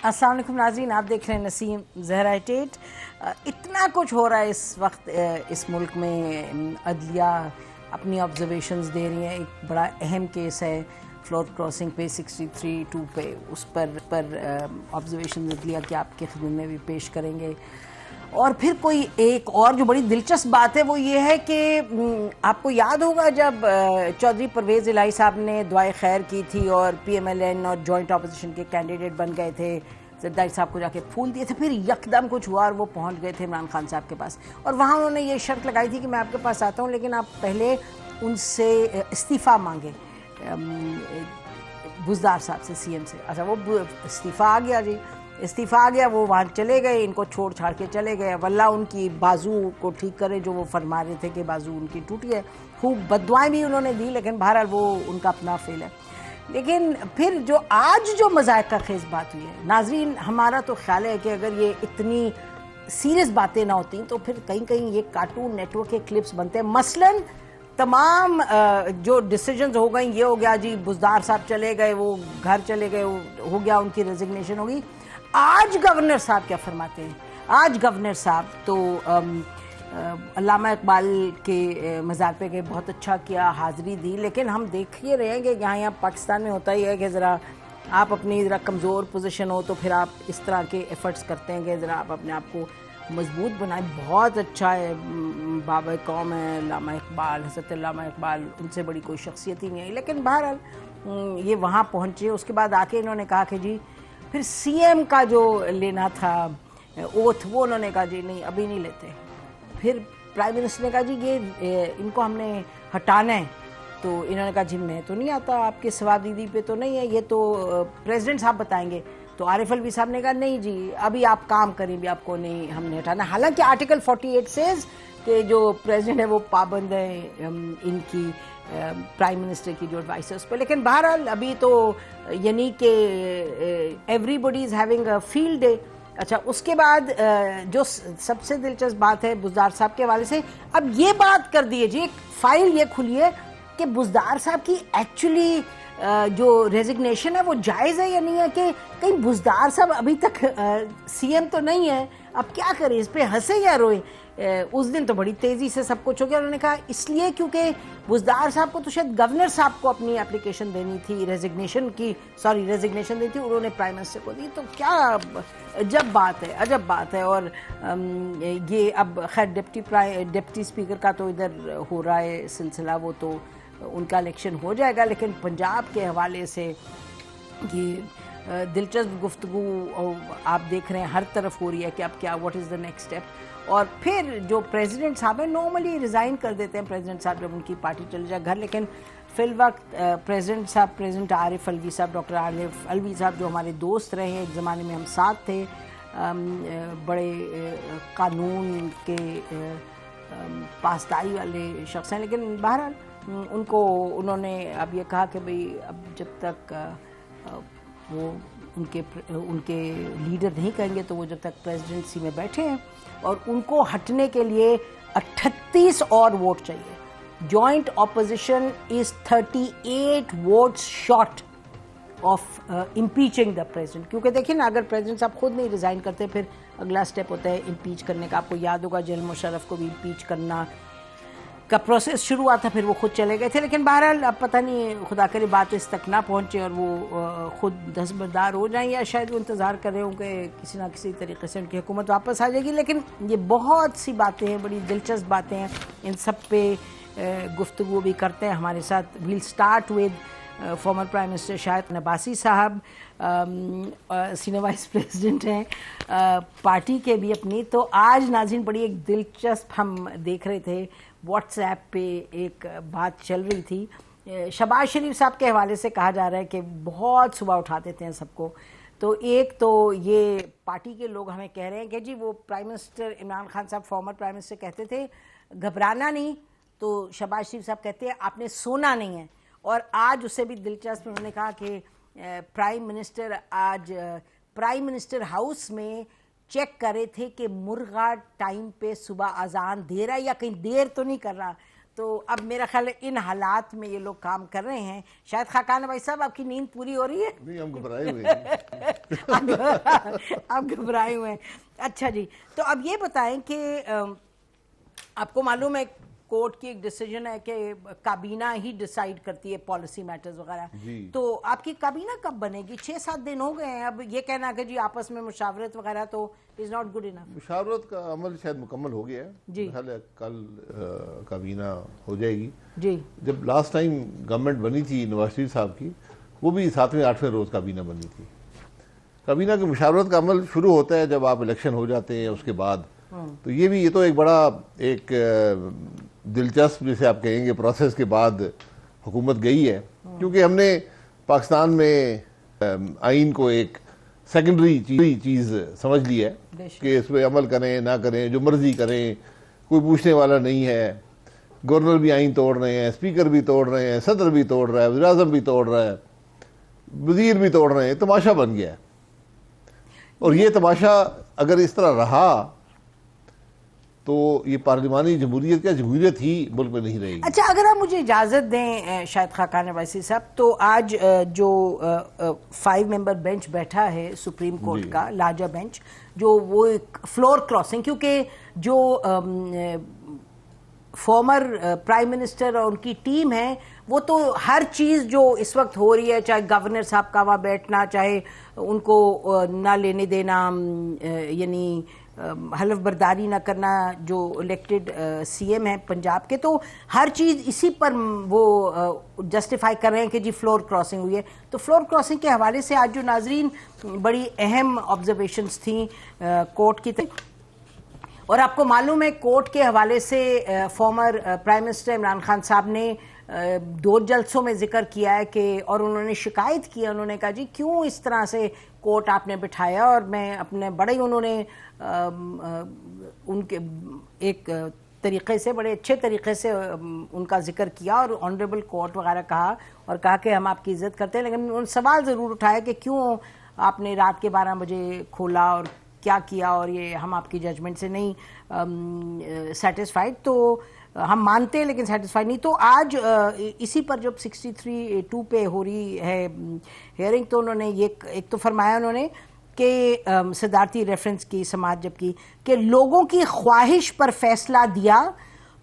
السلام علیکم ناظرین، آپ دیکھ رہے ہیں نسیم زہرا ٹیٹ۔ اتنا کچھ ہو رہا ہے اس وقت اس ملک میں، عدلیہ اپنی آبزرویشنز دے رہی ہیں۔ ایک بڑا اہم کیس ہے فلور کراسنگ پہ 63(2) پہ، اس پر آبزرویشنز عدلیہ کی آپ کی خدمت میں بھی پیش کریں گے۔ اور پھر کوئی ایک اور جو بڑی دلچسپ بات ہے وہ یہ ہے کہ آپ کو یاد ہوگا جب چودھری پرویز الہی صاحب نے دعائے خیر کی تھی اور پی ایم ایل این اور جوائنٹ اپوزیشن کے کینڈیڈیٹ بن گئے تھے، زرداری صاحب کو جا کے پھول دیے تھے، پھر یکدم کچھ ہوا اور وہ پہنچ گئے تھے عمران خان صاحب کے پاس، اور وہاں انہوں نے یہ شرط لگائی تھی کہ میں آپ کے پاس آتا ہوں لیکن آپ پہلے ان سے استعفیٰ مانگیں، بزدار صاحب سے، سی ایم سے۔ اچھا، وہ استعفیٰ آ گیا، جی استعفیٰ آ گیا، وہ وہاں چلے گئے، ان کو چھوڑ چھاڑ کے چلے گئے۔ واللہ ان کی بازو کو ٹھیک کرے، جو وہ فرما رہے تھے کہ بازو ان کی ٹوٹی ہے، خوب بددعائیں بھی انہوں نے دی، لیکن بہرحال وہ ان کا اپنا فیل ہے۔ لیکن پھر جو آج جو مذائقہ خیز بات ہوئی ہے، ناظرین ہمارا تو خیال ہے کہ اگر یہ اتنی سیریس باتیں نہ ہوتی تو پھر کہیں کہیں یہ کارٹون نیٹ ورک کے کلپس بنتے ہیں۔ مثلاً تمام جو ڈیسیجنز ہو گئیں، یہ ہو گیا جی بزدار صاحب چلے گئے، وہ گھر چلے گئے، ہو گیا ان کی ریزگنیشن ہوگی۔ آج گورنر صاحب کیا فرماتے ہیں؟ آج گورنر صاحب تو علامہ اقبال کے مزار پہ گئے، بہت اچھا کیا، حاضری دی، لیکن ہم دیکھ ہی رہے ہیں کہ یہاں پاکستان میں ہوتا ہی ہے کہ ذرا آپ اپنی ذرا کمزور پوزیشن ہو تو پھر آپ اس طرح کے ایفرٹس کرتے ہیں کہ ذرا آپ اپنے آپ کو مضبوط بنائیں۔ بہت اچھا ہے، بابا قوم ہے علامہ اقبال، حضرت علامہ اقبال، ان سے بڑی کوئی شخصیت ہی نہیں ہے، لیکن بہرحال یہ وہاں پہنچے۔ اس کے بعد آ کے انہوں نے کہا کہ جی پھر سی ایم کا جو لینا تھا اوتھ، وہ انہوں نے کہا جی نہیں ابھی نہیں لیتے۔ پھر پرائم منسٹر نے کہا جی یہ ان کو ہم نے ہٹانا ہے، تو انہوں نے کہا جی میں تو نہیں آتا، آپ کے ثوابدیدی پہ تو نہیں ہے، یہ تو پریزیڈنٹ صاحب بتائیں گے۔ تو عارف الوی صاحب نے کہا نہیں جی ابھی آپ کام کریں، بھی آپ کو نہیں ہم نے ہٹانا۔ حالانکہ آرٹیکل 48 سیز کہ جو پریزیڈنٹ ہے وہ پابند ہے ان کی پرائم منسٹر کی جو ایڈوائس ہے اس پہ، لیکن بہرحال ابھی تو یعنی کہ everybody is having a field day. اچھا، اس کے بعد جو سب سے دلچسپ بات ہے بزدار صاحب کے حوالے سے، اب یہ بات کر دیے جی، ایک فائل یہ کھلی ہے کہ بزدار صاحب کی ایکچولی جو ریزگنیشن ہے وہ جائز ہے یا نہیں ہے، کہ کہیں بزدار صاحب ابھی تک سی ایم تو نہیں ہے، اب کیا کریں، اس پہ ہنسے یا روئیں۔ اس دن تو بڑی تیزی سے سب کچھ ہو گیا، انہوں نے کہا اس لیے کیونکہ بزدار صاحب کو تو شاید گورنر صاحب کو اپنی اپلیکیشن دینی تھی، ریزگنیشن دینی تھی، انہوں نے پرائم منسٹر کو دی، تو کیا عجب بات ہے۔ اور یہ اب خیر ڈپٹی اسپیکر کا تو ادھر ہو رہا ہے سلسلہ، وہ تو ان کا الیکشن ہو جائے گا، لیکن پنجاب کے حوالے سے یہ دلچسپ گفتگو آپ دیکھ رہے ہیں ہر طرف ہو رہی ہے کہ اب کیا، what is the next step. اور پھر جو پریزیڈنٹ صاحب ہیں نارملی ریزائن کر دیتے ہیں پریزیڈنٹ صاحب جب ان کی پارٹی چل جائے گھر، لیکن فی الوقت پریزیڈنٹ عارف الوی صاحب، ڈاکٹر عارف الوی صاحب جو ہمارے دوست رہے ہیں، ایک زمانے میں ہم ساتھ تھے، بڑے قانون کے پاسداری والے شخص ہیں، لیکن بہرحال انہوں نے اب یہ کہا کہ بھئی اب جب تک وہ ان کے لیڈر نہیں کہیں گے تو وہ جب تک پریزیڈنسی میں بیٹھے ہیں، اور ان کو ہٹنے کے لیے 38 اور ووٹ چاہیے۔ Joint opposition is 38 votes short of impeaching the president, کیونکہ دیکھیں نا اگر پریزیڈنٹ صاحب خود نہیں ریزائن کرتے پھر اگلا سٹیپ ہوتا ہے امپیچ کرنے کا۔ آپ کو یاد ہوگا جنرل مشرف کو بھی امپیچ کرنا کا پروسیس شروع ہوا تھا، پھر وہ خود چلے گئے تھے، لیکن بہرحال اب پتہ نہیں خدا کرے بات اس تک نہ پہنچے اور وہ خود دستبردار ہو جائیں، یا شاید وہ انتظار کر رہے ہوں کہ کسی نہ کسی طریقے سے ان کی حکومت واپس آ جائے گی۔ لیکن یہ بہت سی باتیں ہیں، بڑی دلچسپ باتیں ہیں، ان سب پہ گفتگو بھی کرتے ہیں ہمارے ساتھ۔ Well start with former prime minister Shahid Abbasi صاحب، سینئر وائس پریزیڈنٹ ہیں پارٹی کے بھی اپنی۔ تو آج ناظرین بڑی ایک دلچسپ ہم دیکھ رہے تھے واٹس ایپ پہ ایک بات چل رہی تھی، شہباز شریف صاحب کے حوالے سے کہا جا رہا ہے کہ بہت صبح اٹھا دیتے ہیں سب کو۔ تو ایک تو یہ پارٹی کے لوگ ہمیں کہہ رہے ہیں کہ جی وہ پرائم منسٹر عمران خان صاحب فارمر پرائم منسٹر کہتے تھے گھبرانا نہیں، تو شہباز شریف صاحب کہتے ہیں آپ نے سونا نہیں ہے۔ اور آج اسے بھی دلچسپ انہوں نے کہا کہ پرائم منسٹر آج پرائم منسٹر ہاؤس میں چیک کر رہے تھے کہ مرغا ٹائم پہ صبح اذان دے رہا ہے یا کہیں دیر تو نہیں کر رہا، تو اب میرا خیال ہے ان حالات میں یہ لوگ کام کر رہے ہیں. شاید خاقان بھائی صاحب آپ کی نیند پوری ہو رہی ہے؟ نہیں، ہم گھبرائے ہوئے ہیں. آپ گھبرائے ہوئے ہیں. اچھا جی، تو اب یہ بتائیں کہ آپ کو معلوم ہے کورٹ کی ایک ڈیسیجن ہے کہ کابینہ ہی ڈیسائیڈ کرتی ہے پالیسی میٹرز وغیرہ. تو آپ کی کابینہ کب بنے گی؟ 6-7 دن ہو گئے ہیں. اب یہ کہنا کہ جی آپس میں مشاورت وغیرہ تو از ناٹ گڈ انف. مشاورت کا عمل شاید مکمل ہو گیا ہے. جی کل کابینہ ہو جائے گی. جی. جب لاسٹ ٹائم گورنمنٹ بنی تھی نواز شریف صاحب کی، وہ بھی 7ویں-8ویں روز کابینہ بنی تھی. کابینہ کی مشاورت کا عمل شروع ہوتا ہے جب آپ الیکشن ہو جاتے ہیں اس کے بعد. تو یہ تو ایک بڑا ایک دلچسپ جسے آپ کہیں گے پروسیس کے بعد حکومت گئی ہے، کیونکہ ہم نے پاکستان میں آئین کو ایک سیکنڈری چیز سمجھ لی ہے کہ اس پہ عمل کریں نہ کریں جو مرضی کریں، کوئی پوچھنے والا نہیں ہے. گورنر بھی آئین توڑ رہے ہیں، اسپیکر بھی توڑ رہے ہیں، صدر بھی توڑ رہا ہے، وزیر اعظم بھی توڑ رہا ہے، وزیر بھی توڑ رہے ہیں. تماشا بن گیا ہے. اور یہ تماشا اگر اس طرح رہا تو یہ پارلیمانی جمہوریت کیا جمہوریت ہی ملک میں نہیں رہے گی. اچھا، اگر آپ مجھے اجازت دیں شاید خاقان ویسی صاحب، تو آج جو 5 ممبر بینچ بیٹھا ہے سپریم کورٹ کا لارجر بینچ، جو وہ ایک فلور کراسنگ، کیونکہ جو فارمر پرائم منسٹر اور ان کی ٹیم ہے وہ تو ہر چیز جو اس وقت ہو رہی ہے، چاہے گورنر صاحب کا وہاں بیٹھنا، چاہے ان کو نہ لینے دینا، یعنی حلف برداری نہ کرنا جو الیکٹڈ سی ایم ہیں پنجاب کے، تو ہر چیز اسی پر وہ جسٹیفائی کر رہے ہیں کہ جی فلور کراسنگ ہوئی ہے. تو فلور کراسنگ کے حوالے سے آج جو ناظرین بڑی اہم آبزرویشنز تھیں کورٹ کی، اور آپ کو معلوم ہے کورٹ کے حوالے سے farmer prime minister Imran Khan صاحب نے 2 جلسوں میں ذکر کیا ہے کہ، اور انہوں نے شکایت کی، انہوں نے کہا جی کیوں اس طرح سے کورٹ آپ نے بٹھایا. اور میں اپنے بڑے ہی انہوں نے ان کے ایک طریقے سے، بڑے اچھے طریقے سے ان کا ذکر کیا اور آنریبل کورٹ وغیرہ کہا، اور کہا کہ ہم آپ کی عزت کرتے ہیں، لیکن انہوں نے سوال ضرور اٹھایا کہ کیوں آپ نے رات کے 12 بجے کھولا اور کیا کیا، اور یہ ہم آپ کی ججمنٹ سے نہیں سیٹسفائیڈ. تو ہم مانتے ہیں لیکن سیٹسفائی نہیں. تو آج اسی پر جب 63(2) پہ ہو رہی ہے ہیئرنگ، تو انہوں نے یہ ایک تو فرمایا انہوں نے کہ صدارتی ریفرنس کی سماعت جب کی کہ لوگوں کی خواہش پر فیصلہ دیا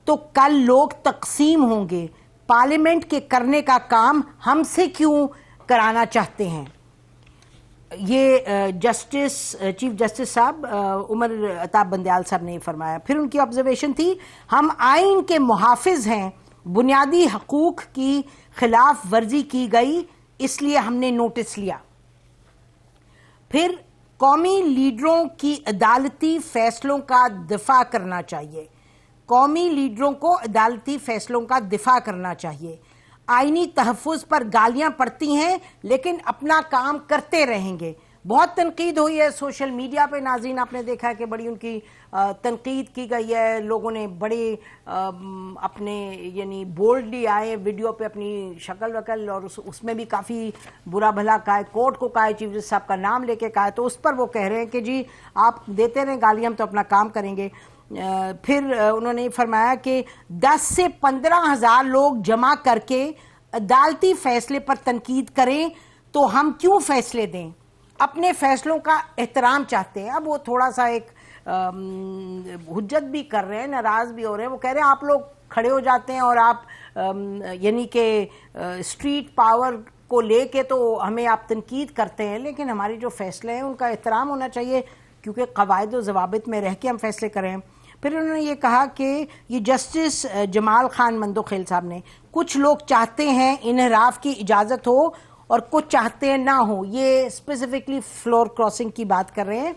تو کل لوگ تقسیم ہوں گے، پارلیمنٹ کے کرنے کا کام ہم سے کیوں کرانا چاہتے ہیں. یہ چیف جسٹس صاحب عمر عطا بندیال صاحب نے فرمایا. پھر ان کی آبزرویشن تھی ہم آئین کے محافظ ہیں، بنیادی حقوق کی خلاف ورزی کی گئی اس لیے ہم نے نوٹس لیا. پھر قومی لیڈروں کی عدالتی فیصلوں کا دفاع کرنا چاہیے، قومی لیڈروں کو عدالتی فیصلوں کا دفاع کرنا چاہیے. آئینی تحفظ پر گالیاں پڑتی ہیں لیکن اپنا کام کرتے رہیں گے. بہت تنقید ہوئی ہے سوشل میڈیا پہ، ناظرین آپ نے دیکھا ہے کہ بڑی ان کی تنقید کی گئی ہے. لوگوں نے بڑے اپنے یعنی بولڈلی آئے ویڈیو پہ اپنی شکل وکل، اور اس میں بھی کافی برا بھلا کہا ہے، کورٹ کو کہا ہے، چیف جسٹس صاحب کا نام لے کے کہا ہے. تو اس پر وہ کہہ رہے ہیں کہ جی آپ دیتے رہیں گالی، ہم تو اپنا کام کریں گے. پھر انہوں نے فرمایا کہ 10 سے 15 ہزار لوگ جمع کر کے عدالتی فیصلے پر تنقید کریں تو ہم کیوں فیصلے دیں، اپنے فیصلوں کا احترام چاہتے ہیں. اب وہ تھوڑا سا ایک حجت بھی کر رہے ہیں، ناراض بھی ہو رہے ہیں. وہ کہہ رہے ہیں آپ لوگ کھڑے ہو جاتے ہیں اور آپ یعنی کہ اسٹریٹ پاور کو لے کے تو ہمیں آپ تنقید کرتے ہیں، لیکن ہماری جو فیصلے ہیں ان کا احترام ہونا چاہیے، کیونکہ قواعد و ضوابط میں رہ کے ہم فیصلے کریں. پھر انہوں نے یہ کہا کہ یہ جسٹس جمال خان مندوخیل صاحب نے، کچھ لوگ چاہتے ہیں انحراف کی اجازت ہو اور کچھ چاہتے ہیں نہ ہو. یہ اسپیسیفکلی فلور کراسنگ کی بات کر رہے ہیں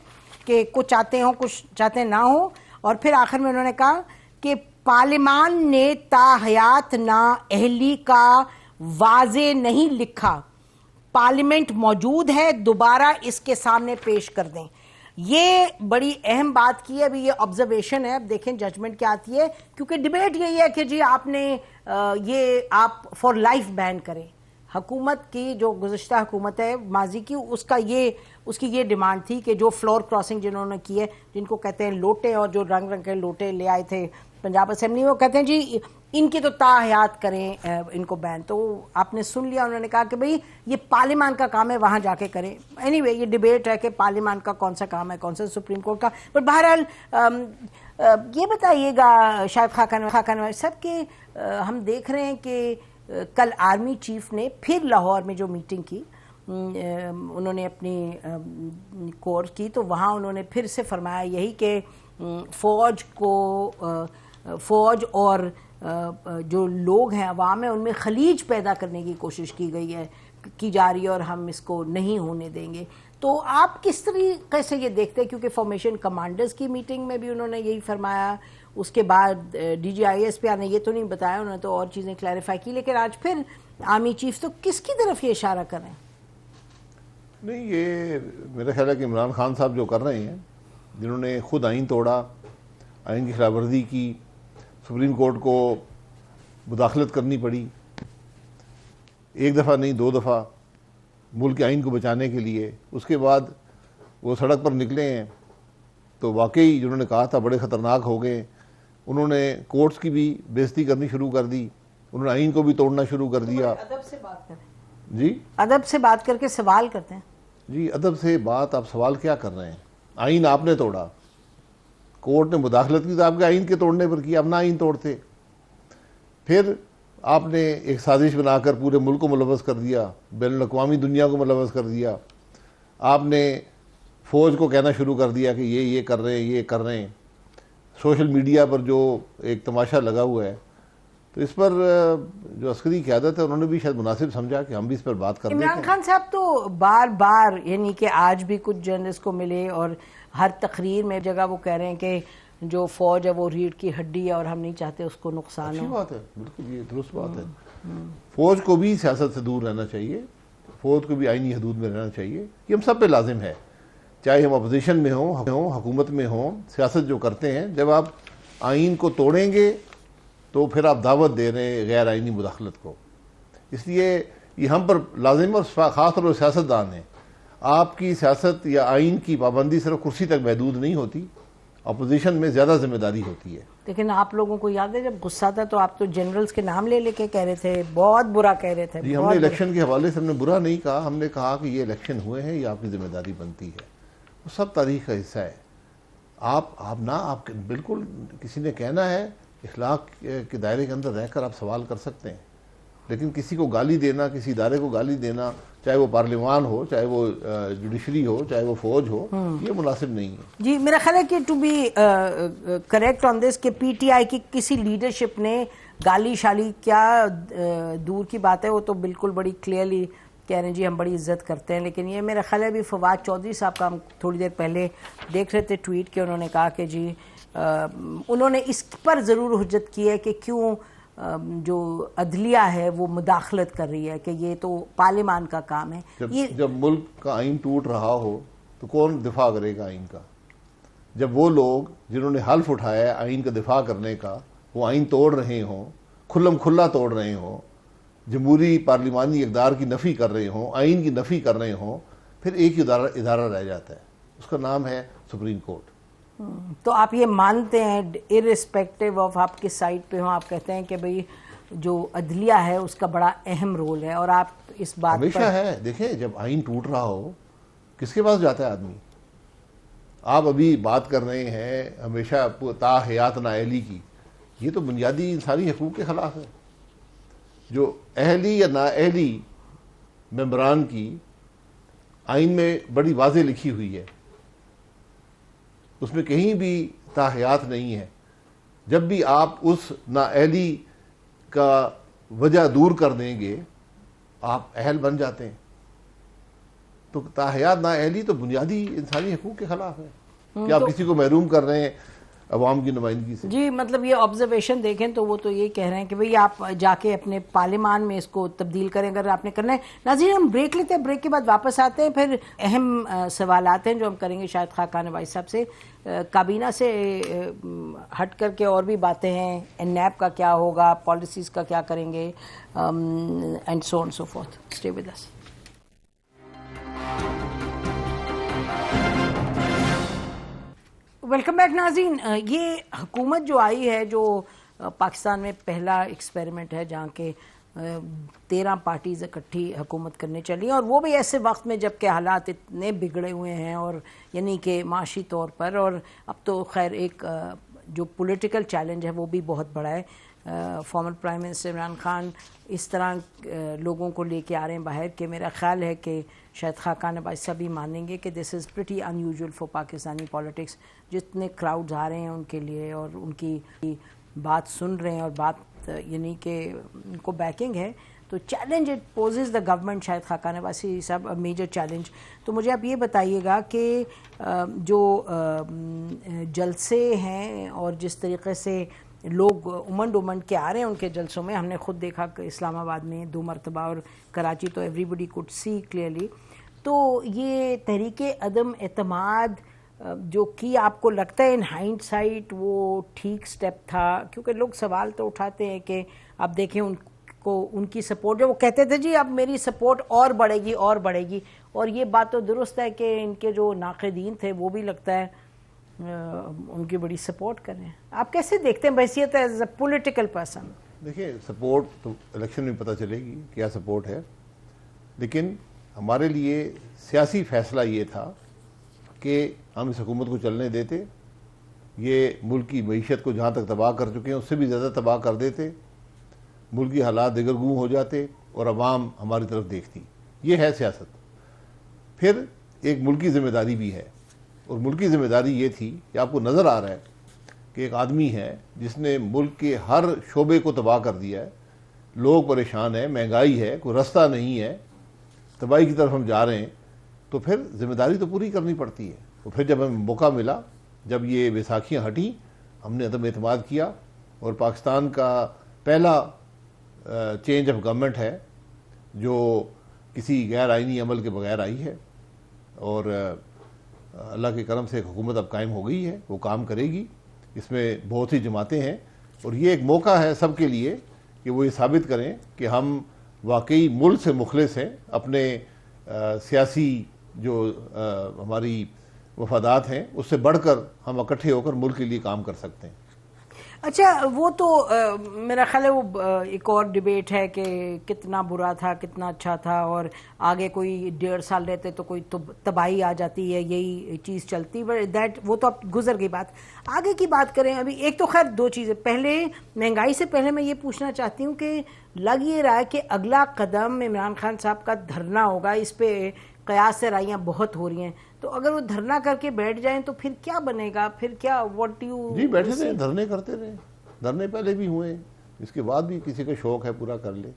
کہ کچھ چاہتے ہوں کچھ چاہتے ہیں نہ ہو. اور پھر آخر میں انہوں نے کہا کہ پارلیمان نے تا حیات نااہلی کا واضح نہیں لکھا، پارلیمنٹ موجود ہے، دوبارہ اس کے سامنے پیش کر دیں. یہ بڑی اہم بات کی ہے. ابھی یہ آبزرویشن ہے، اب دیکھیں ججمنٹ کیا آتی ہے، کیونکہ ڈیبیٹ یہی ہے کہ جی آپ نے یہ آپ فار لائف بین کریں. حکومت کی جو گزشتہ حکومت ہے ماضی کی اس کی یہ ڈیمانڈ تھی کہ جو فلور کراسنگ جنہوں نے کی ہے جن کو کہتے ہیں لوٹے اور جو رنگ رنگ کے لوٹے لے آئے تھے پنجاب اسمبلی میں وہ کہتے ہیں جی ان کی تو تاحیات کریں ان کو بین. تو آپ نے سن لیا انہوں نے کہا کہ بھئی یہ پارلیمان کا کام ہے وہاں جا کے کریں. اینی وے یہ ڈیبیٹ ہے کہ پارلیمان کا کون سا کام ہے کون سا سپریم کورٹ کا. پر بہرحال یہ بتائیے گا شاید خاکان صاحب کہ ہم دیکھ رہے ہیں کہ کل آرمی چیف نے پھر لاہور میں جو میٹنگ کی انہوں نے اپنی کور کی تو وہاں انہوں نے پھر سے فرمایا یہی کہ فوج اور جو لوگ ہیں عوام ہیں ان میں خلیج پیدا کرنے کی کوشش کی جا رہی ہے اور ہم اس کو نہیں ہونے دیں گے. تو آپ کس طریقے سے یہ دیکھتے ہیں کیونکہ فارمیشن کمانڈرز کی میٹنگ میں بھی انہوں نے یہی فرمایا, اس کے بعد D G I S P R نے یہ تو نہیں بتایا, انہوں نے تو اور چیزیں کلیریفائی کی, لیکن آج پھر آرمی چیف تو کس کی طرف یہ اشارہ کر رہے ہیں؟ نہیں, یہ میرا خیال ہے کہ عمران خان صاحب جو کر رہے ہیں, جنہوں نے خود آئین توڑا, آئین کی خلاف ورزی کی, سپریم کورٹ کو مداخلت کرنی پڑی, ایک دفعہ نہیں 2 دفعہ ملک کے آئین کو بچانے کے لیے, اس کے بعد وہ سڑک پر نکلے ہیں تو واقعی جنہوں نے کہا تھا بڑے خطرناک ہو گئے. انہوں نے کورٹس کی بھی بےزتی کرنی شروع کر دی, انہوں نے آئین کو بھی توڑنا شروع کر دیا. ادب سے بات کریں جی, ادب سے بات کر کے سوال کرتے ہیں. جی ادب سے بات, آپ سوال کیا کر رہے ہیں؟ آئین آپ نے توڑا, کورٹ نے مداخلت کی تو آپ کے آئین کے توڑنے پر کی, اپنا آئین توڑتے. پھر آپ نے ایک سازش بنا کر پورے ملک کو ملوث کر دیا, بین الاقوامی دنیا کو ملوث کر دیا. آپ نے فوج کو کہنا شروع کر دیا کہ یہ کر رہے ہیں, یہ کر رہے ہیں. سوشل میڈیا پر جو ایک تماشا لگا ہوا ہے, تو اس پر جو عسکری قیادت ہے انہوں نے بھی شاید مناسب سمجھا کہ ہم بھی اس پر بات کر دیتے ہیں. عمران خان صاحب تو بار بار یعنی کہ آج بھی کچھ جرنلسٹ کو ملے اور ہر تقریر میں جگہ وہ کہہ رہے ہیں کہ جو فوج ہے وہ ریڑھ کی ہڈی ہے اور ہم نہیں چاہتے اس کو نقصان ہو. اچھی بات ہے, بالکل یہ درست بات ہے. فوج کو بھی سیاست سے دور رہنا چاہیے, فوج کو بھی آئینی حدود میں رہنا چاہیے, یہ ہم سب پہ لازم ہے, چاہے ہم اپوزیشن میں ہوں, حکومت میں ہوں. سیاست جو کرتے ہیں, جب آپ آئین کو توڑیں گے تو پھر آپ دعوت دے رہے ہیں غیر آئینی مداخلت کو. اس لیے یہ ہم پر لازم ہے, اور خاص طور پر سیاستدان ہیں. آپ کی سیاست یا آئین کی پابندی صرف کرسی تک محدود نہیں ہوتی, اپوزیشن میں زیادہ ذمہ داری ہوتی ہے. لیکن آپ لوگوں کو یاد ہے جب غصہ تھا تو آپ تو جنرلز کے نام لے کے کہہ رہے تھے, بہت برا کہہ رہے تھے. جی, ہم نے الیکشن کے حوالے سے ہم نے برا نہیں کہا, ہم نے کہا کہ یہ الیکشن ہوئے ہیں, یہ آپ کی ذمہ داری بنتی ہے, وہ سب تاریخ کا حصہ ہے. آپ بالکل کسی نے کہنا ہے اخلاق کے دائرے کے اندر رہ کر آپ سوال کر سکتے ہیں, لیکن کسی کو گالی دینا, کسی ادارے کو گالی دینا, چاہے وہ پارلیمان ہو, چاہے وہ جوڈیشری ہو, چاہے وہ فوج ہو, یہ مناسب نہیں ہے. جی, میرا خیال ہے کہ ٹو بی کریکٹ آن دس کہ پی ٹی آئی کی کسی لیڈرشپ نے گالی شالی کیا دور کی بات ہے, وہ تو بالکل بڑی کلیئرلی کہہ رہے ہیں جی ہم بڑی عزت کرتے ہیں. لیکن یہ میرا خیال ہے بھی فواد چودھری صاحب کا ہم تھوڑی دیر پہلے دیکھ رہے تھے ٹویٹ کہ انہوں نے کہا کہ جی انہوں نے اس پر ضرور حجت کی ہے کہ کیوں جو عدلیہ ہے وہ مداخلت کر رہی ہے, کہ یہ تو پارلیمان کا کام ہے. جب ملک کا آئین ٹوٹ رہا ہو تو کون دفاع کرے گا آئین کا؟ جب وہ لوگ جنہوں نے حلف اٹھایا ہے آئین کا دفاع کرنے کا, وہ آئین توڑ رہے ہوں, کھلم کھلا توڑ رہے ہوں, جمہوری پارلیمانی اقدار کی نفی کر رہے ہوں, آئین کی نفی کر رہے ہوں, پھر ایک ہی ادارہ رہ جاتا ہے, اس کا نام ہے سپریم کورٹ. تو آپ یہ مانتے ہیں ارسپیکٹیو آف آپ کس سائڈ پہ ہوں, آپ کہتے ہیں کہ بھئی جو عدلیہ ہے اس کا بڑا اہم رول ہے, اور آپ اس بات ہمیشہ ہے. دیکھیں, جب آئین ٹوٹ رہا ہو کس کے پاس جاتا ہے آدمی؟ آپ ابھی بات کر رہے ہیں ہمیشہ تا حیات نااہلی کی, یہ تو بنیادی انسانی حقوق کے خلاف ہے. جو اہلی یا نااہلی ممبران کی آئین میں بڑی واضح لکھی ہوئی ہے, اس میں کہیں بھی تاحیات نہیں ہے. جب بھی آپ اس نااہلی کا وجہ دور کر دیں گے آپ اہل بن جاتے ہیں. تو تاحیات نااہلی تو بنیادی انسانی حقوق کے خلاف ہے کہ آپ کسی کو محروم کر رہے ہیں. عوام کی نمائندگی سے. جی مطلب یہ آبزرویشن دیکھیں تو وہ تو یہ کہہ رہے ہیں کہ بھئی آپ جا کے اپنے پارلیمان میں اس کو تبدیل کریں اگر آپ نے کرنا ہے. ناظرین ہم بریک لیتے ہیں, بریک کے بعد واپس آتے ہیں, پھر اہم سوالات ہیں جو ہم کریں گے شاہد خاقان عباسی صاحب سے. کابینہ سے ہٹ کر کے اور بھی باتیں ہیں, نیب کا کیا ہوگا, پالیسیز کا کیا کریں گے, and so on so forth. Stay with us. Welcome back ناظرین. یہ حکومت جو آئی ہے جو پاکستان میں پہلا ایکسپیریمنٹ ہے جہاں کے 13 پارٹیز اکٹھی حکومت کرنے چلی, اور وہ بھی ایسے وقت میں جب کہ حالات اتنے بگڑے ہوئے ہیں اور یعنی کہ معاشی طور پر, اور اب تو خیر ایک جو پولیٹیکل چیلنج ہے وہ بھی بہت بڑا ہے. Former prime minister Imran Khan اس طرح لوگوں کو لے کے آ رہے ہیں باہر کہ میرا خیال ہے کہ شاید خاقان عباسی صاحب بھی مانیں گے کہ this is pretty unusual for Pakistani politics. جتنے کراؤڈز آ رہے ہیں ان کے لیے اور ان کی بات سن رہے ہیں اور بات یعنی کہ ان کو بیکنگ ہے, تو challenge it poses the government شاید خاقان عباسی صاحب میجر چیلنج. تو مجھے آپ یہ بتائیے گا کہ جو جلسے ہیں اور جس طریقے سے لوگ امنڈ کے آ رہے ہیں ان کے جلسوں میں, ہم نے خود دیکھا کہ اسلام آباد میں 2 مرتبہ اور کراچی تو everybody could see clearly, تو یہ تحریک عدم اعتماد جو کہ آپ کو لگتا ہے ان ہائنڈ سائٹ وہ ٹھیک سٹیپ تھا, کیونکہ لوگ سوال تو اٹھاتے ہیں کہ آپ دیکھیں ان کو ان کی سپورٹ جو وہ کہتے تھے جی اب میری سپورٹ اور بڑھے گی, اور یہ بات تو درست ہے کہ ان کے جو ناقدین تھے وہ بھی لگتا ہے ان کی بڑی سپورٹ کر رہے ہیں. آپ کیسے دیکھتے ہیں بحیثیت ایز اے پولیٹیکل پرسن؟ دیکھیں سپورٹ تو الیکشن میں پتہ چلے گی کیا سپورٹ ہے, لیکن ہمارے لیے سیاسی فیصلہ یہ تھا کہ ہم اس حکومت کو چلنے دیتے, یہ ملک کی معیشت کو جہاں تک تباہ کر چکے ہیں اس سے بھی زیادہ تباہ کر دیتے, ملکی حالات دگرگوں ہو جاتے اور عوام ہماری طرف دیکھتی. یہ ہے سیاست. پھر ایک ملکی ذمہ داری بھی ہے, اور ملکی ذمہ داری یہ تھی کہ آپ کو نظر آ رہا ہے کہ ایک آدمی ہے جس نے ملک کے ہر شعبے کو تباہ کر دیا ہے, لوگ پریشان ہیں, مہنگائی ہے, کوئی رستہ نہیں ہے, تباہی کی طرف ہم جا رہے ہیں, تو پھر ذمہ داری تو پوری کرنی پڑتی ہے. تو پھر جب ہمیں موقع ملا, جب یہ بیساکھیاں ہٹیں, ہم نے عدم اعتماد کیا, اور پاکستان کا پہلا چینج آف گورنمنٹ ہے جو کسی غیر آئینی عمل کے بغیر آئی ہے, اور اللہ کے کرم سے ایک حکومت اب قائم ہو گئی ہے, وہ کام کرے گی. اس میں بہت سی جماعتیں ہیں, اور یہ ایک موقع ہے سب کے لیے کہ وہ یہ ثابت کریں کہ ہم واقعی ملک سے مخلص ہیں, اپنے سیاسی جو ہماری مفادات ہیں اس سے بڑھ کر ہم اکٹھے ہو کر ملک کے لیے کام کر سکتے ہیں. اچھا وہ تو میرا خیال ہے وہ ایک اور ڈیبیٹ ہے کہ کتنا برا تھا کتنا اچھا تھا, اور آگے کوئی 1.5 سال رہتے تو کوئی تباہی آ جاتی ہے, یہی چیز چلتی, دیٹ وہ تو اب گزر گئی بات. آگے کی بات کریں ابھی, ایک تو خیر 2 چیزیں. پہلے مہنگائی سے پہلے میں یہ پوچھنا چاہتی ہوں کہ لگ یہ رہا ہے کہ اگلا قدم عمران خان صاحب کا دھرنا ہوگا. اس پہ قیاس سے رائیاں بہت ہو رہی ہیں, تو اگر وہ دھرنا کر کے بیٹھ جائیں تو پھر کیا بنے گا, پھر کیا واٹ یو جی بیٹھے رہے, دھرنے کرتے رہے, دھرنے پہلے بھی ہوئے, اس کے بعد بھی کسی کا شوق ہے پورا کر لے,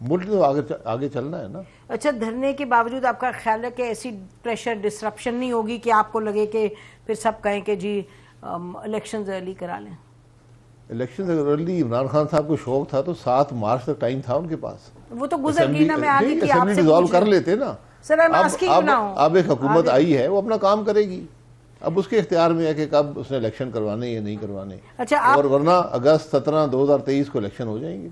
ملک تو آگے چلنا ہے نا. اچھا دھرنے کے باوجود آپ کا خیال ہے کہ ایسی پریشر ڈسرپشن نہیں ہوگی کہ آپ کو لگے کہ پھر سب کہیں کہ جی الیکشنز ارلی کرا لیں؟ الیکشن اگر ارلی عمران خان صاحب کو شوق تھا تو 7 مارچ تک ٹائم تھا ان کے پاس. وہ تو گزر گئی نا, میں آگے کی آپ سے ڈیزالو کر لیتے نا. سر اب ایک حکومت آئی ہے, وہ اپنا کام کرے گی, اب اس کے اختیار میں ہے کہ کب اس نے الیکشن کروانے یا نہیں کروانے. اور ورنہ اگست 17 2023 کو الیکشن ہو جائیں گے.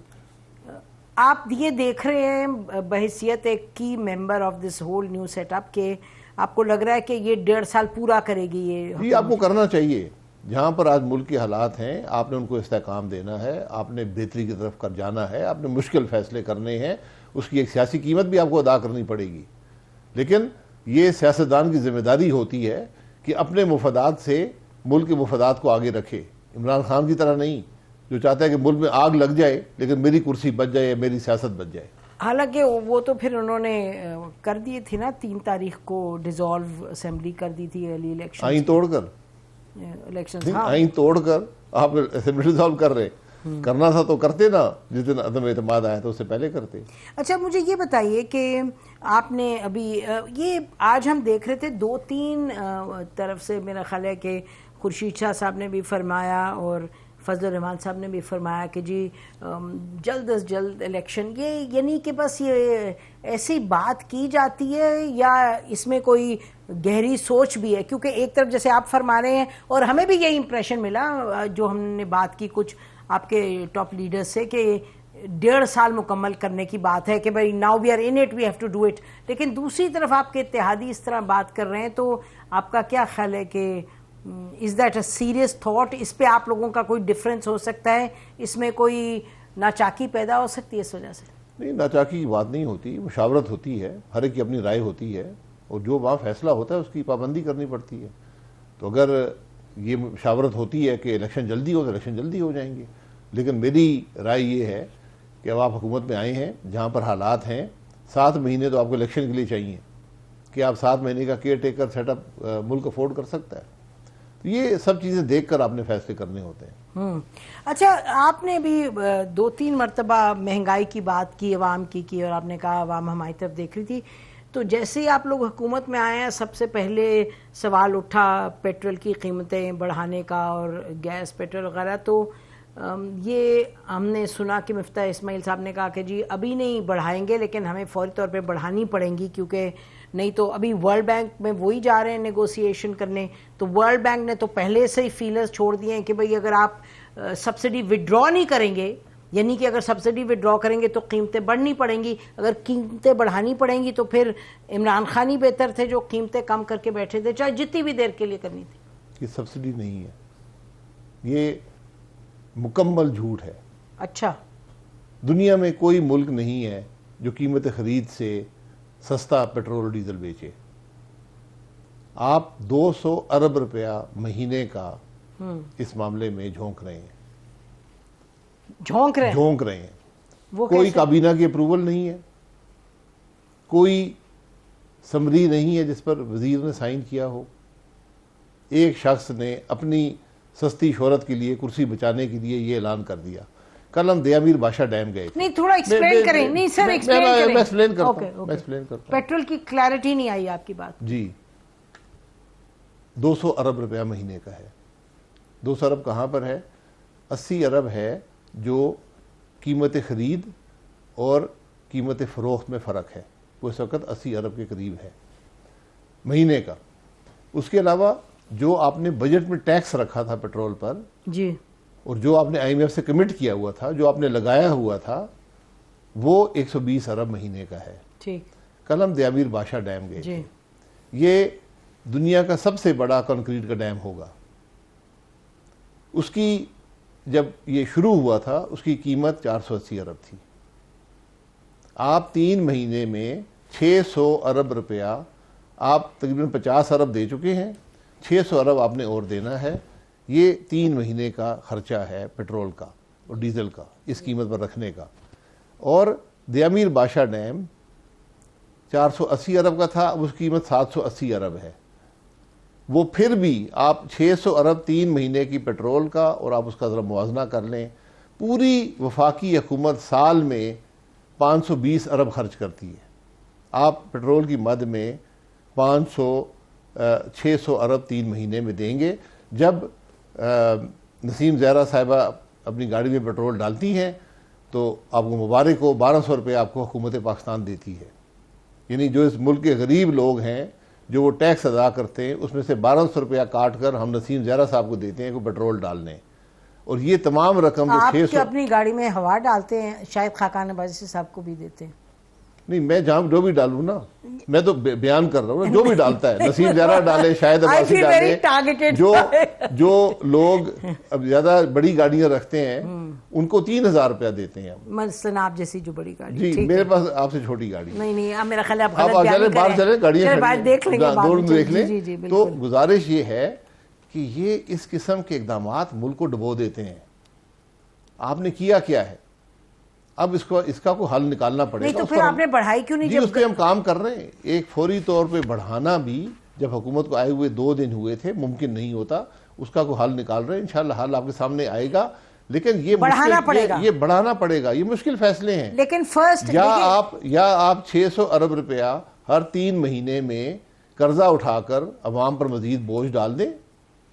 آپ یہ دیکھ رہے ہیں بحیثیت ایک کی member of this whole new set up کے, آپ کو لگ رہا ہے کہ یہ 1.5 سال پورا کرے گی یہ؟ جی آپ کو کرنا چاہیے. جہاں پر آج ملک کے حالات ہیں آپ نے ان کو استحکام دینا ہے, آپ نے بہتری کی طرف کر جانا ہے, آپ نے مشکل فیصلے کرنے ہیں, اس کی ایک سیاسی قیمت بھی آپ کو ادا کرنی پڑے گی. لیکن یہ سیاستدان کی ذمہ داری ہوتی ہے کہ اپنے مفادات سے ملک کے مفادات کو آگے رکھے. عمران خان کی طرح نہیں جو چاہتا ہے کہ ملک میں آگ لگ جائے لیکن میری کرسی بچ جائے, میری سیاست بچ جائے. حالانکہ وہ تو پھر انہوں نے کر دی تھی نا 3 تاریخ کو ڈیزالو اسمبلی کر دی تھی علی الیکشن, آئین توڑ کر آئین توڑ کر آپ اسمبلی ڈیزالو کر رہے. کرنا تھا تو کرتے نا, جس دن عدم اعتماد آیا تو اس سے پہلے کرتے. اچھا مجھے یہ بتائیے کہ آپ نے ابھی یہ آج ہم دیکھ رہے تھے 2-3 طرف سے میرا خیال ہے کہ خورشید شاہ صاحب نے بھی فرمایا اور فضل الرحمان صاحب نے بھی فرمایا کہ جی جلد از جلد الیکشن، یہ یعنی کہ بس یہ ایسی بات کی جاتی ہے یا اس میں کوئی گہری سوچ بھی ہے؟ کیونکہ ایک طرف جیسے آپ فرما رہے ہیں اور ہمیں بھی یہی امپریشن ملا جو ہم نے بات کی کچھ آپ کے ٹاپ لیڈرز سے کہ 1.5 سال مکمل کرنے کی بات ہے کہ بھائی now we are in it, we have to do it, لیکن دوسری طرف آپ کے اتحادی اس طرح بات کر رہے ہیں، تو آپ کا کیا خیال ہے کہ is that a serious thought? اس پہ آپ لوگوں کا کوئی ڈفرینس ہو سکتا ہے؟ اس میں کوئی ناچاکی پیدا ہو سکتی ہے اس وجہ سے؟ نہیں، ناچاکی کی بات نہیں ہوتی، مشاورت ہوتی ہے، ہر ایک کی اپنی رائے ہوتی ہے اور جو وہاں فیصلہ ہوتا ہے اس کی پابندی کرنی پڑتی ہے. تو اگر یہ مشاورت ہوتی ہے کہ الیکشن جلدی ہو تو الیکشن جلدی ہو جائیں گے، لیکن میری رائے یہ ہے کہ اب آپ حکومت میں آئے ہیں جہاں پر حالات ہیں، 7 مہینے تو آپ کو الیکشن کے لیے چاہیے کہ آپ 7 مہینے کا کیئر ٹیکر سیٹ اپ ملک افورڈ کر سکتا ہے. تو یہ سب چیزیں دیکھ کر آپ نے فیصلے کرنے ہوتے ہیں. اچھا، آپ نے بھی 2-3 مرتبہ مہنگائی کی بات کی، عوام کی اور آپ نے کہا عوام ہماری طرف دیکھ رہی تھی. تو جیسے ہی آپ لوگ حکومت میں آئے ہیں سب سے پہلے سوال اٹھا پیٹرول کی قیمتیں بڑھانے کا اور گیس پیٹرول وغیرہ. تو یہ ہم نے سنا کہ مفتاح اسماعیل صاحب نے کہا کہ جی ابھی نہیں بڑھائیں گے لیکن ہمیں فوری طور پہ بڑھانی پڑیں گی، کیونکہ نہیں تو ابھی ورلڈ بینک میں وہی جا رہے ہیں نیگوسیشن کرنے. تو ورلڈ بینک نے تو پہلے سے ہی فیلرز چھوڑ دیے ہیں کہ بھئی اگر آپ سبسڈی وڈرا نہیں کریں گے، یعنی کہ اگر سبسڈی وڈرا کریں گے تو قیمتیں بڑھنی پڑیں گی، اگر قیمتیں بڑھانی پڑیں گی تو پھر عمران خان ہی بہتر تھے جو قیمتیں کم کر کے بیٹھے تھے چاہے جتنی بھی دیر کے لیے کرنی تھی. یہ سبسڈی نہیں ہے، یہ مکمل جھوٹ ہے. اچھا، دنیا میں کوئی ملک نہیں ہے جو قیمت خرید سے سستا پیٹرول اور ڈیزل بیچے. آپ 200 ارب روپیہ مہینے کا اس معاملے میں جھونک رہے ہیں. جھونک رہے ہیں. کوئی کابینہ کی اپروول نہیں ہے، کوئی سمری نہیں ہے جس پر وزیر نے سائن کیا ہو. ایک شخص نے اپنی سستی شہرت کے لیے، کرسی بچانے کے لیے یہ اعلان کر دیا. کل ہم دیا میر بادشاہ ڈیم گئے تھے. نہیں تھوڑا ایکسپلین کریں. نہیں سر ایکسپلین کریں. میں ایکسپلین کرتا ہوں. پیٹرول کی کلیئرٹی نہیں آئی آپ کی بات. جی 200 ارب روپیہ مہینے کا ہے. 200 ارب کہاں پر ہے؟ 80 ارب ہے جو قیمت خرید اور قیمت فروخت میں فرق ہے، وہ اس وقت 80 ارب کے قریب ہے مہینے کا. اس کے علاوہ جو آپ نے بجٹ میں ٹیکس رکھا تھا پیٹرول پر جی، اور جو آپ نے IMF سے کمٹ کیا ہوا تھا، جو آپ نے لگایا ہوا تھا، وہ 120 ارب مہینے کا ہے. ٹھیک. کل ہم دیا میر بادشاہ ڈیم گئے. جی. یہ دنیا کا سب سے بڑا کنکریٹ کا ڈیم ہوگا. اس کی جب یہ شروع ہوا تھا اس کی قیمت 480 ارب تھی. آپ 3 مہینے میں 600 ارب روپیہ، آپ تقریباً 50 ارب دے چکے ہیں، 600 ارب آپ نے اور دینا ہے. یہ 3 مہینے کا خرچہ ہے پیٹرول کا اور ڈیزل کا اس قیمت پر رکھنے کا. اور دیا میر بادشاہ ڈیم 480 ارب کا تھا، اب اس کی قیمت 780 ارب ہے. وہ پھر بھی آپ 600 ارب 3 مہینے کی پیٹرول کا، اور آپ اس کا ذرا موازنہ کر لیں، پوری وفاقی حکومت سال میں 520 ارب خرچ کرتی ہے. آپ پیٹرول کی مد میں 600 ارب 3 مہینے میں دیں گے. جب نسیم زہرا صاحبہ اپنی گاڑی میں پیٹرول ڈالتی ہیں تو آپ کو مبارک ہو، 1200 روپے آپ کو حکومت پاکستان دیتی ہے. یعنی جو اس ملک کے غریب لوگ ہیں جو وہ ٹیکس ادا کرتے ہیں، اس میں سے 1200 روپیہ کاٹ کر ہم نسیم زہرا صاحب کو دیتے ہیں کہ پیٹرول ڈالنے. اور یہ تمام رقم جو 600 آپ اپنی گاڑی میں ہوا ڈالتے ہیں، شاید خاقان عباسی صاحب کو بھی دیتے ہیں. نہیں، میں جہاں جو بھی ڈالوں نا، میں تو بیان کر رہا ہوں، جو بھی ڈالتا ہے، نسیم زہرا ڈالے، شاہد عباسی ڈالے، جو لوگ اب زیادہ بڑی گاڑیاں رکھتے ہیں ان کو 3000 روپیہ دیتے ہیں. مثلا آپ جیسی جو بڑی گاڑی. جی میرے پاس آپ سے چھوٹی گاڑی. نہیں اب میرا خیال ہے آپ غلط بیان کریں. باہر چلیں، گاڑیاں دیکھ لیں گے. تو گزارش یہ ہے کہ یہ اس قسم کے اقدامات ملک کو ڈبو دیتے ہیں. آپ نے کیا ہے؟ اب اس کا کوئی حل نکالنا پڑے گا. نہیں تو پھر آپ نے بڑھائی کیوں نہیں؟ جی اس پہ ہم کام کر رہے ہیں. ایک فوری طور پہ بڑھانا بھی جب حکومت کو آئے ہوئے 2 دن ہوئے تھے ممکن نہیں ہوتا. اس کا کوئی حل نکال رہے ہیں، انشاءاللہ حل آپ کے سامنے آئے گا. لیکن یہ بڑھانا پڑے گا، یہ بڑھانا پڑے گا. یہ مشکل فیصلے ہیں. لیکن فرسٹ یا آپ 600 ارب روپیہ ہر 3 مہینے میں قرضہ اٹھا کر عوام پر مزید بوجھ ڈال دیں،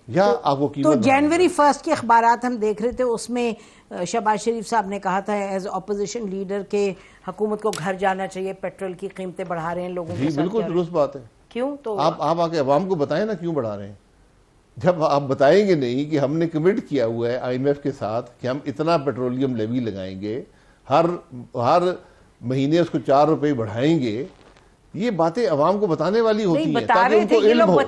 یا آپ کو قیمت تو جنوری 1 کے اخبارات ہم دیکھ رہے تھے، اس میں شہباز شریف صاحب نے کہا تھا ایز اپوزیشن لیڈر کہ حکومت کو گھر جانا چاہیے، پیٹرول کی قیمتیں بڑھا رہے ہیں لوگوں کے جی ساتھ. بالکل درست بات ہے. کیوں؟ تو آپ آ کے عوام کو بتائیں نا کیوں بڑھا رہے ہیں. جب آپ بتائیں گے نہیں کہ ہم نے کمٹ کیا ہوا ہے آئی ایم ایف کے ساتھ کہ ہم اتنا پیٹرولیم لیوی لگائیں گے، ہر مہینے اس کو 4 روپے بڑھائیں گے، یہ باتیں عوام کو بتانے والی ہوتی ہیں تاکہ ان کو علم ہو،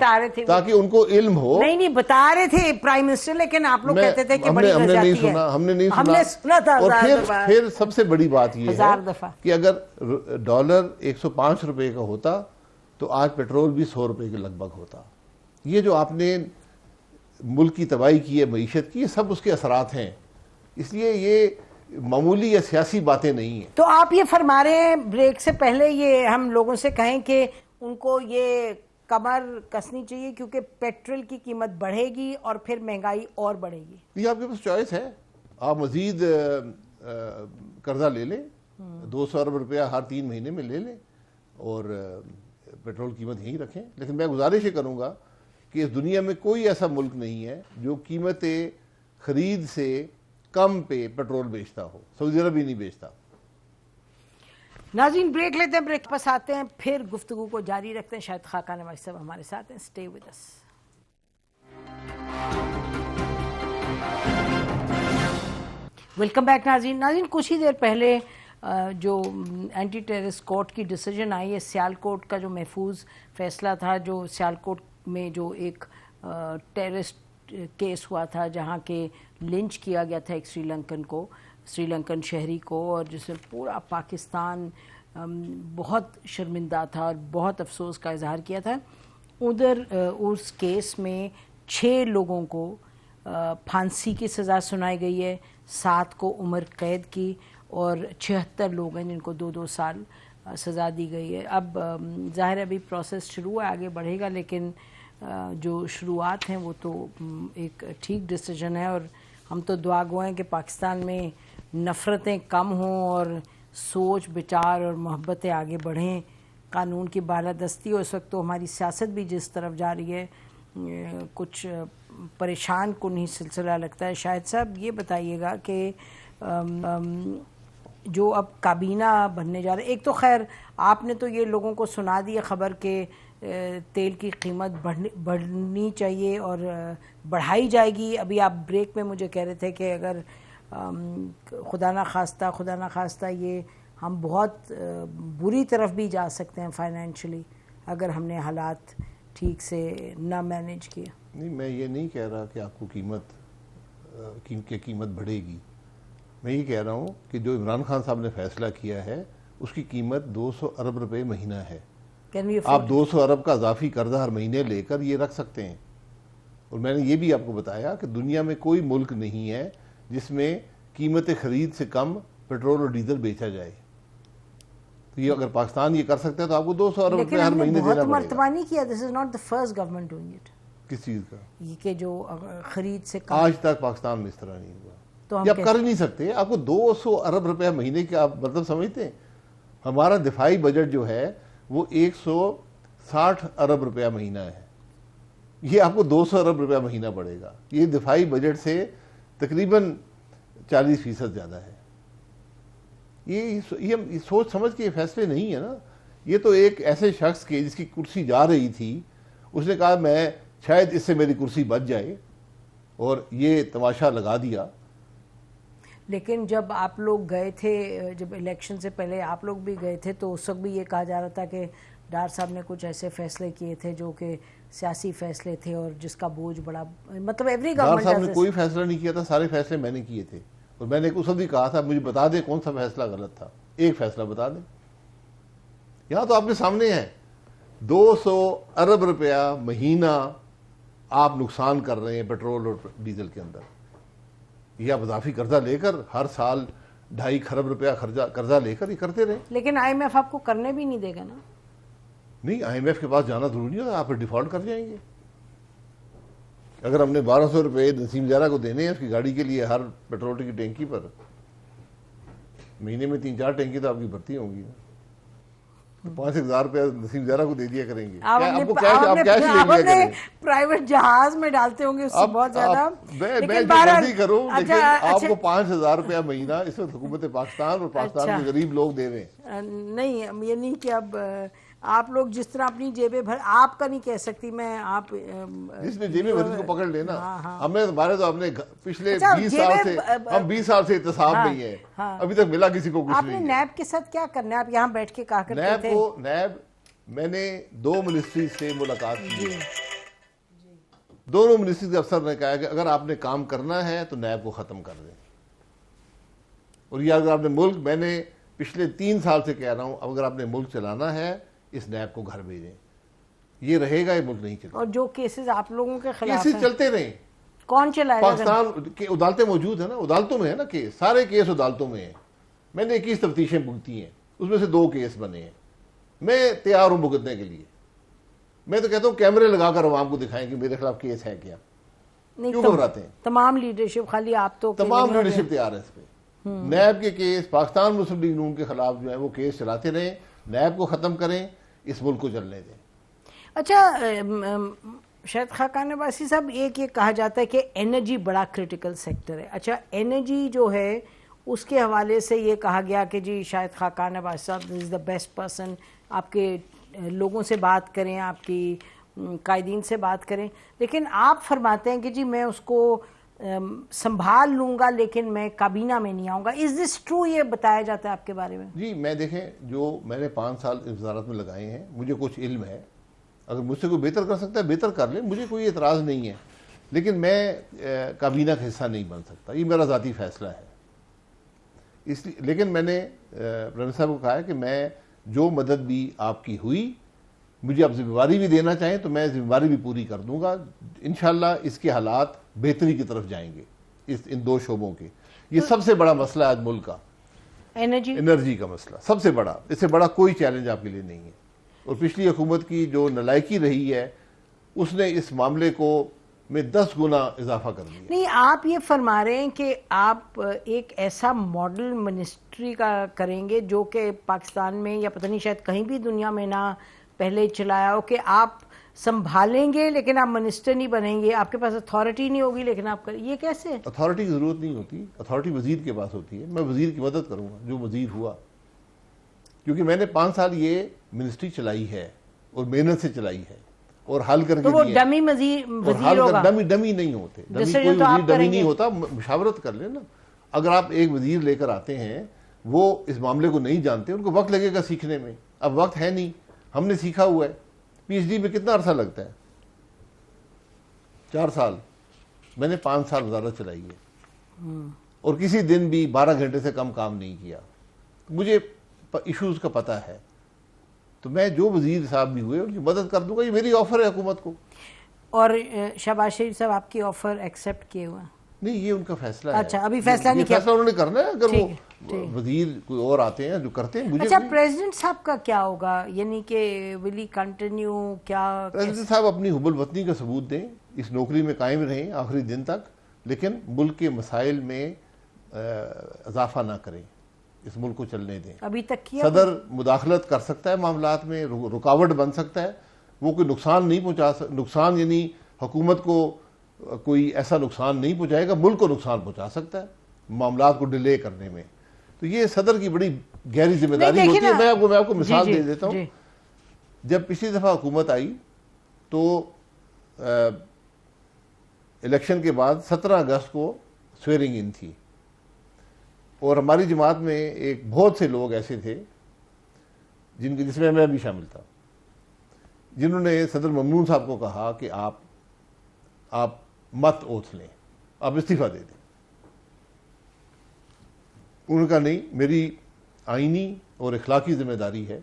تاکہ ان کو علم ہو. نہیں بتا رہے تھے پرائم منسٹر، لیکن آپ لوگ کہتے تھے کہ ہم بڑی نے نہیں غزاتی ہے. سنا، ہم نے نہیں ہم نے سنا تھا اور ہزار دفعہ. پھر سب سے بڑی بات یہ ہزار ہے دفعہ کہ اگر ڈالر 105 روپے کا ہوتا تو آج پیٹرول بھی 100 روپے کے لگ بھگ ہوتا. یہ جو آپ نے ملک کی تباہی کی ہے، معیشت کی، یہ سب اس کے اثرات ہیں. اس لیے یہ معمولی یا سیاسی باتیں نہیں ہیں. تو آپ یہ فرما رہے ہیں بریک سے پہلے یہ ہم لوگوں سے کہیں کہ ان کو یہ کمر کسنی چاہیے کیونکہ پیٹرول کی قیمت بڑھے گی اور پھر مہنگائی اور بڑھے گی. یہ آپ کے پاس چوائس ہے، آپ مزید قرضہ لے لیں، 200 ارب روپیہ ہر 3 مہینے میں لے لیں اور پیٹرول قیمت یہیں رکھیں. لیکن میں گزارش یہ کروں گا کہ اس دنیا میں کوئی ایسا ملک نہیں ہے جو قیمت خرید سے کم پہ پیٹرول بیچتا ہو. سعودی عرب ہی نہیں بیچتا. ناظرین بریک لیتے ہیں، بریک پاس آتے ہیں، پھر گفتگو کو جاری رکھتے ہیں. شاہد خاقان نواز صاحب ہمارے ساتھ ہیں. Stay with us. Welcome back ناظرین کچھ ہی دیر پہلے جو اینٹی ٹیررسٹ کورٹ کی ڈیسیجن آئی ہے، سیالکوٹ کا جو محفوظ فیصلہ تھا، جو سیالکوٹ میں جو ایک ٹیررسٹ کیس ہوا تھا جہاں کہ لنچ کیا گیا تھا ایک سری لنکن شہری کو، اور جس میں پورا پاکستان بہت شرمندہ تھا اور بہت افسوس کا اظہار کیا تھا. ادھر اس کیس میں 6 لوگوں کو پھانسی کی سزا سنائی گئی ہے، 7 کو عمر قید کی، اور 76 لوگ ہیں جن کو 2-2 سال سزا دی گئی ہے. اب ظاہر ابھی پروسیس شروع ہے، آگے بڑھے گا، لیکن جو شروعات ہیں وہ تو ایک ٹھیک ڈیسیجن ہے. اور ہم تو دعا گو ہیں کہ پاکستان میں نفرتیں کم ہوں اور سوچ بچار اور محبتیں آگے بڑھیں، قانون کی بالادستی ہو. اس وقت تو ہماری سیاست بھی جس طرف جا رہی ہے کچھ پریشان کن ہی سلسلہ لگتا ہے. شاہد صاحب یہ بتائیے گا کہ جو اب کابینہ بننے جا رہے، ایک تو خیر آپ نے تو یہ لوگوں کو سنا دی خبر کہ تیل کی قیمت بڑھنی چاہیے اور بڑھائی جائے گی. ابھی آپ بریک میں مجھے کہہ رہے تھے کہ اگر خدا نہ خواستہ یہ ہم بہت بری طرف بھی جا سکتے ہیں فائنینشلی اگر ہم نے حالات ٹھیک سے نہ مینیج کیا. نہیں، میں یہ نہیں کہہ رہا کہ آپ کو قیمت بڑھے گی. میں یہ کہہ رہا ہوں کہ جو عمران خان صاحب نے فیصلہ کیا ہے اس کی قیمت 200 ارب روپے مہینہ ہے. آپ 200 ارب کا اضافی قرضہ ہر مہینے لے کر یہ رکھ سکتے ہیں. اور میں نے یہ بھی آپ کو بتایا کہ دنیا میں کوئی ملک نہیں ہے جس میں قیمت خرید سے کم پیٹرول اور ڈیزل بیچا جائے. تو یہ اگر پاکستان یہ کر سکتا ہے تو آپ کو 200 ارب روپے ہر مہینے دینا پڑے گا. لیکن ہم نے بہت مرتبہ نہیں کیا. This is not the first government doing it. کس چیز کا؟ یہ کہ جو خرید سے کم. آج تک پاکستان میں اس طرح نہیں ہوا. یہ آپ کر نہیں سکتے. آپ کو 200 ارب روپے مہینے کے آپ مطلب سمجھتے ہیں؟ ہمارا دفاعی بجٹ جو ہے وہ 160 ارب روپیہ مہینہ ہے. یہ آپ کو 200 ارب روپیہ مہینہ پڑے گا. یہ دفاعی بجٹ سے تقریباً 40% زیادہ ہے. یہ سوچ سمجھ کے یہ فیصلے نہیں ہے نا. یہ تو ایک ایسے شخص کے جس کی کرسی جا رہی تھی، اس نے کہا میں شاید اس سے میری کرسی بچ جائے اور یہ تماشا لگا دیا. لیکن جب آپ لوگ گئے تھے، جب الیکشن سے پہلے آپ لوگ بھی گئے تھے تو اس وقت بھی یہ کہا جا رہا تھا کہ ڈار صاحب نے کچھ ایسے فیصلے کیے تھے جو کہ سیاسی فیصلے تھے اور جس کا بوجھ بڑا، مطلب ایوری گورنمنٹ. ڈار صاحب نے کوئی فیصلہ نہیں کیا تھا، سارے فیصلے میں نے کیے تھے. اور میں نے اس وقت بھی کہا تھا مجھے بتا دیں کون سا فیصلہ غلط تھا، ایک فیصلہ بتا دیں. یہاں تو آپ کے سامنے ہے 200 ارب روپیہ مہینہ آپ نقصان کر رہے ہیں پیٹرول اور ڈیزل کے اندر. یہ آپ اضافی قرضہ لے کر ہر سال 2.5 خرب روپیہ قرضہ لے کر یہ کرتے رہے. لیکن آئی ایم ایف آپ کو کرنے بھی نہیں دے گا نا. نہیں، آئی ایم ایف کے پاس جانا ضروری ہے، آپ ڈیفالٹ کر جائیں گے. اگر ہم نے 1200 روپے نسیم زیرہ کو دینے ہیں اس کی گاڑی کے لیے ہر پیٹرول کی ٹینکی پر، مہینے میں 3-4 ٹینکی تو آپ کی بھرتی ہوں گی. تو 5,000 روپیہ نسیم زہرا کو دے دیا کریں گے. آپ اپنے پرائیویٹ جہاز میں ڈالتے ہوں گے اس سے بہت زیادہ. میں جلدی کروں, لیکن آپ کو 5,000 روپیہ مہینہ اس وقت حکومت پاکستان اور پاکستان کے غریب لوگ دے رہے ہیں. نہیں یہ نہیں کہ اب آپ لوگ جس طرح اپنی جیبیں بھر, آپ کا نہیں کہہ سکتی میں, آپ جس نے جیبیں بھری کو پکڑ لینا. ہمارے تو اپنے پچھلے 20 سال سے, ہم 20 سال سے احتساب نہیں ہے, ابھی تک ملا کسی کو کچھ نہیں. آپ نے نیب کے ساتھ کیا کرنا ہے, آپ یہاں بیٹھ کے کہا کرتے تھے. نیب میں نے 2 منسٹری سے ملاقات کی, دونوں منسٹری کے افسر نے کہا کہ اگر آپ نے کام کرنا ہے تو نیب کو ختم کر دیں. اور یہ اگر آپ نے ملک, میں نے پچھلے 3 سال سے کہہ رہا ہوں, اگر آپ نے ملک چلانا ہے اس نیب کو گھر بھیجیں, یہ رہے گا, یہ ملک نہیں چلے گا. اور جو کیسز آپ لوگوں کے خلاف کیسز چلتے رہیں, کون چلائے گا؟ پاکستان کی عدالتیں موجود ہیں نا, عدالتوں میں ہے نا کیس, سارے کیس عدالتوں میں ہیں. میں نے 21 تفتیشیں بھگتی ہیں, اس میں سے 2 کیس بنے ہیں. میں تیار ہوں بھگتنے کے لیے. میں تو کہتا ہوں کیمرے لگا کر عوام کو دکھائیں کہ میرے خلاف کیس ہے کیا, کیوں گھبراتے ہیں؟ تمام لیڈرشپ, خالی آپ تو تمام لیڈرشپ تیار ہے اس پہ. نیب کے کیس, پاکستان مسلم لیگ نون کے خلاف جو ہے وہ کیس چلاتے رہیں, نیب کو ختم کریں, اس ملک کو چلنے دیں. اچھا شاید خاقان عباسی صاحب, ایک یہ کہا جاتا ہے کہ انرجی بڑا کرٹیکل سیکٹر ہے. اچھا انرجی جو ہے اس کے حوالے سے یہ کہا گیا کہ جی شاید خاقان عباسی صاحب از دا بیسٹ پرسن, آپ کے لوگوں سے بات کریں, آپ کی قائدین سے بات کریں, لیکن آپ فرماتے ہیں کہ جی میں اس کو سنبھال لوں گا لیکن میں کابینہ میں نہیں آؤں گا. از دس ٹرو, یہ بتایا جاتا ہے آپ کے بارے میں؟ جی میں دیکھیں, جو میں نے 5 سال اس وزارت میں لگائے ہیں, مجھے کچھ علم ہے, اگر مجھ سے کوئی بہتر کر سکتا ہے بہتر کر لیں, مجھے کوئی اعتراض نہیں ہے, لیکن میں کابینہ کا حصہ نہیں بن سکتا, یہ میرا ذاتی فیصلہ ہے. اس لیے لیکن میں نے پریم صاحب کو کہا ہے کہ میں جو مدد بھی آپ کی ہوئی, مجھے آپ ذمہ داری بھی دینا چاہیں تو میں ذمہ داری بھی پوری کر دوں گا. انشاءاللہ اس کے حالات بہتری کی طرف جائیں گے, ان 2 شعبوں کے. یہ سب سے بڑا مسئلہ ہے آج ملک کا, انرجی کا مسئلہ سب سے بڑا, اس سے بڑا کوئی چیلنج آپ کے لیے نہیں ہے. اور پچھلی حکومت کی جو نالائکی رہی ہے, اس نے اس معاملے کو میں 10 گنا اضافہ کر دیا. نہیں, آپ یہ فرما رہے ہیں کہ آپ ایک ایسا ماڈل منسٹری کا کریں گے جو کہ پاکستان میں یا پتہ نہیں شاید کہیں بھی دنیا میں نہ پہلے چلایا ہو, کہ آپ سنبھالیں گے لیکن آپ منسٹر نہیں بنیں گے, آپ کے پاس اتھارٹی نہیں ہوگی لیکن آپ کریں, یہ کیسے؟ اتھارٹی کی ضرورت نہیں ہوتی, اتھارٹی وزیر کے پاس ہوتی ہے. میں وزیر کی مدد کروں گا جو وزیر ہوا, کیونکہ میں نے 5 سال یہ منسٹری چلائی ہے اور محنت سے چلائی ہے اور حل کر کے تو وہ ڈمی وزیر ہوگا. ڈمی نہیں ہوتے, ڈمی کوئی وزیر ڈمی نہیں ہوتا, مشاورت کر لیں نا. اگر آپ ایک وزیر لے کر آتے ہیں, وہ اس معاملے کو نہیں جانتے, ان کو وقت لگے گا سیکھنے میں. اب وقت ہے نہیں, ہم نے سیکھا ہوا ہے. پی ایچ ڈی میں کتنا عرصہ لگتا ہے؟ 4 سال. میں نے 5 سال وزارت چلائی ہے اور کسی دن بھی 12 گھنٹے سے کم کام نہیں کیا. مجھے ایشوز کا پتہ ہے, تو میں جو وزیر صاحب بھی ہوئے ان کی مدد کر دوں گا. یہ میری آفر ہے حکومت کو. اور شہباز شریف صاحب آپ کی آفر ایکسیپٹ کیے ہوئے ہیں؟ نہیں, یہ ان کا فیصلہ ہے. اچھا, ابھی فیصلہ نہیں کیا. فیصلہ انہوں نے کرنا ہے. اگر وہ وزیر کوئی اور آتے ہیں جو کرتے ہیں, مجھے. اچھا, پریزیڈنٹ صاحب کا کیا ہوگا, یعنی کہ ول ہی کنٹینیو, کیا پریزیڈنٹ صاحب اپنی حب الوطنی کا ثبوت دیں, اس نوکری میں قائم رہیں آخری دن تک, لیکن ملک کے مسائل میں اضافہ نہ کریں, اس ملک کو چلنے دیں. ابھی تک کیا؟ صدر مداخلت کر سکتا ہے معاملات میں, رکاوٹ بن سکتا ہے, وہ کوئی نقصان نہیں پہنچا سکتا. نقصان یعنی حکومت کو کوئی ایسا نقصان نہیں پہنچائے گا, ملک کو نقصان پہنچا سکتا ہے معاملات کو ڈیلے کرنے میں. تو یہ صدر کی بڑی گہری ذمہ داری ہوتی ہے. میں آپ کو مثال دے دیتا ہوں. جب پچھلی دفعہ حکومت آئی تو الیکشن کے بعد 17 اگست کو سویرنگ ان تھی, اور ہماری جماعت میں ایک بہت سے لوگ ایسے تھے جس میں بھی شامل تھا, جنہوں نے صدر ممنون صاحب کو کہا کہ آپ مت اوتھ لیں, آپ استعفیٰ دے دیں. انہوں نے کہا نہیں, میری آئینی اور اخلاقی ذمہ داری ہے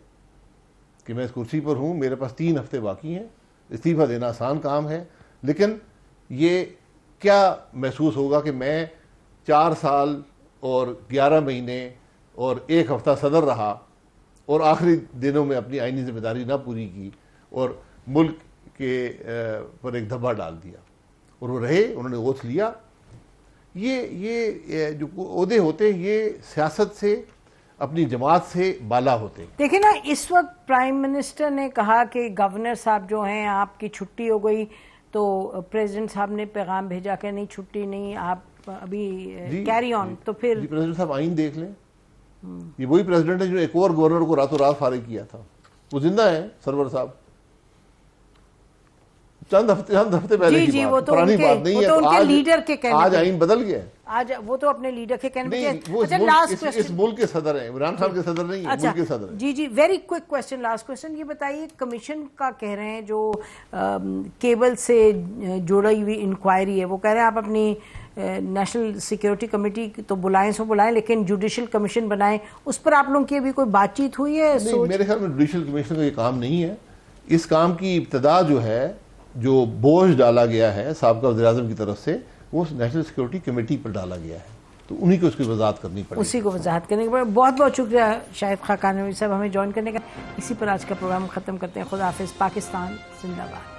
کہ میں اس کرسی پر ہوں, میرے پاس 3 ہفتے باقی ہیں, استعفیٰ دینا آسان کام ہے, لیکن یہ کیا محسوس ہوگا کہ میں 4 سال اور 11 مہینے اور 1 ہفتہ صدر رہا اور آخری دنوں میں اپنی آئینی ذمہ داری نہ پوری کی اور ملک کے پر ایک دھبا ڈال دیا. اور وہ رہے, انہوں نے اوتھ لیا. یہ جو عہدے ہوتے ہیں یہ سیاست سے اپنی جماعت سے بالا ہوتے. دیکھیں نا اس وقت پرائم منسٹر نے کہا کہ گورنر صاحب جو ہیں آپ کی چھٹی ہو گئی تو پریزیڈنٹ صاحب نے پیغام بھیجا کہ نہیں چھٹی نہیں آپ ابھی کیری آن. تو پھر پریزیڈنٹ صاحب آئین دیکھ لیں, یہ وہی پریزیڈنٹ ہے جو ایک اور گورنر کو راتوں رات فارغ کیا تھا, وہ زندہ ہیں سرور صاحب, چند ہفتے پہلے کی بات, پرانی بات نہیں ہے. ان کے لیڈر کے کہنے آج آئین بدل گیا, آج وہ تو اپنے لیڈر کے کہنے نہیں, وہ اس ملک کے صدر ہیں, عمران خان کے صدر نہیں ہیں, ملک کے صدر ہیں. جی very quick question, last question, یہ بتائیے کمیشن کا کہہ رہے ہیں جو کیبل سے جڑی ہوئی انکوائری ہے, وہ کہہ رہے ہیں آپ اپنی نیشنل سیکیورٹی کمیٹی تو بلائیں سو بلائیں لیکن جوڈیشل کمیشن بنائیں, اس پر آپ لوگوں کی ابھی کوئی بات چیت ہوئی ہے؟ نہیں, میرے خیال میں جوڈیشل کمیشن کا یہ کام نہیں ہے. اس کام کی ابتدا جو ہے, جو بوجھ ڈالا گیا ہے سابقہ وزیر اعظم کی طرف سے, وہ نیشنل سیکیورٹی کمیٹی پر ڈالا گیا ہے, تو انہی کو اس کی وضاحت کرنی پڑے گی. اسی کو وضاحت کرنے کے بعد بہت بہت شکریہ شاہد خاقان صاحب ہمیں جوائن کرنے کا. اسی پر آج کا پروگرام ختم کرتے ہیں. خدا حافظ. پاکستان زندہ باد.